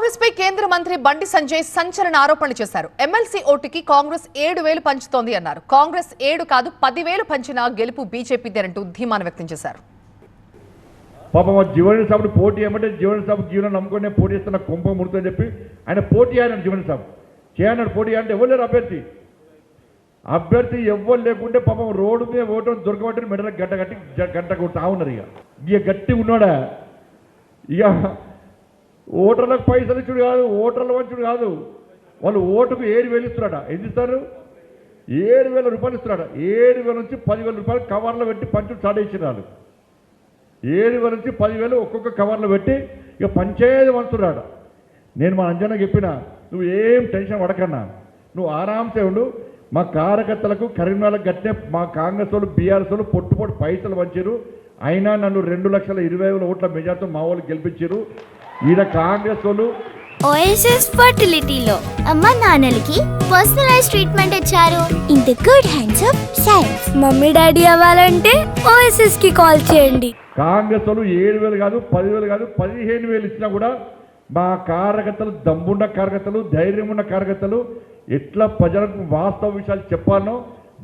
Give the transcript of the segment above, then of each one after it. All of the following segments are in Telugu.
కాంగ్రెస్ పై కేంద్ర మంత్రి బండి సంజయ్ సంచలన ఆరోపణలు చేశారు. ఎమ్మెల్సీ ఓటుకి కాంగ్రెస్ 7,000 పంచుతోంది అన్నారు. కాంగ్రెస్ 7 కాదు 10,000 పంచినా గెలుపు బీజేపీదేనంటూ ధీమాను వ్యక్తం చేశారు. పాపం జీవన్ సాబ్ పోటీ ఏమంటే జీవన్ సాబ్ జీవనం నమ్ముకునే పోటీ ఇస్తున్న కుంభ ముడుతుందని చెప్పి ఆయన పోటీ అయినాడు. జీవన్ సాబ్ చేయన్నాడు పోటీ అంటే ఎవరు లేరు అభ్యర్థి ఎవ్వరు లేకుంటే పాపం రోడ్డు మీద ఓటు దొరకబట్టి మెడలకు గంట కొడుతా ఉన్నారు. ఇక గట్టి ఉన్నాడా ఇక ఓటర్లకు పైసలు ఇచ్చుడు కాదు, ఓటర్ల వంచుడు కాదు, వాళ్ళు ఓటుకు 7,000 ఇస్తున్నాడ. ఏం ఇస్తారు? 7,000 రూపాయలు ఇస్తున్నాడ. 7,000 నుంచి 10,000 రూపాయలు కవర్లో పెట్టి పంచుడు స్టార్ట్ చేసినాడు. 7,000 నుంచి 10,000 ఒక్కొక్క కవర్లో పెట్టి ఇక పంచేది వంచున్నాడు. నేను మా అంజనా చెప్పిన, నువ్వు ఏం టెన్షన్ పడకన్నా, నువ్వు ఆరాంసే ఉండు. మా కార్యకర్తలకు కరీంనగర్లకు గట్టే మా కాంగ్రెస్ వాళ్ళు బీఆర్ఎస్ వాళ్ళు పొట్టు పైసలు పంచారు. అయినా నన్ను 2,20,000 ఓట్ల మెజార్టీతో మా వాళ్ళు గెలిపించారు. ఈయన కాంగ్రెస్ వాళ్ళు ఓఎస్ఎస్ ఫర్టిలిటీలో అమ్మ నాన్నలకి పర్సనలైజ్ ట్రీట్మెంట్ ఇచ్చారు. In the good hands of science. Mummy daddy అవ్వాలంటే ఓఎస్ఎస్ కి కాల్ చేయండి. కాంగ్రెస్ వాళ్ళు 7,000 కాదు, 10,000 కాదు, 15,000 ఇచ్చినా కూడా మా కార్యకర్తలు, దమ్మున్న కార్యకర్తలు, ధైర్యం ఉన్న కార్యకర్తలు ఎట్లా ప్రజలకు వాస్తవ విషయాలు చెప్పాలో,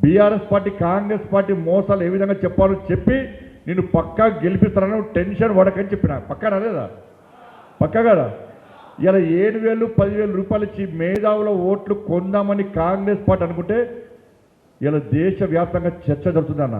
బీఆర్ఎస్ పార్టీ కాంగ్రెస్ పార్టీ మోసాలు ఏ విధంగా చెప్పాలో చెప్పి నేను పక్కా గెలిపిస్తానని టెన్షన్ పడకని చెప్పిన. పక్కా లేదా? పక్కా కదా? ఇలా 7,000 10,000 రూపాయలు ఇచ్చి మేధావుల ఓట్లు కొందామని కాంగ్రెస్ పార్టీ అనుకుంటే ఇలా దేశవ్యాప్తంగా చర్చ జరుగుతుందన్న.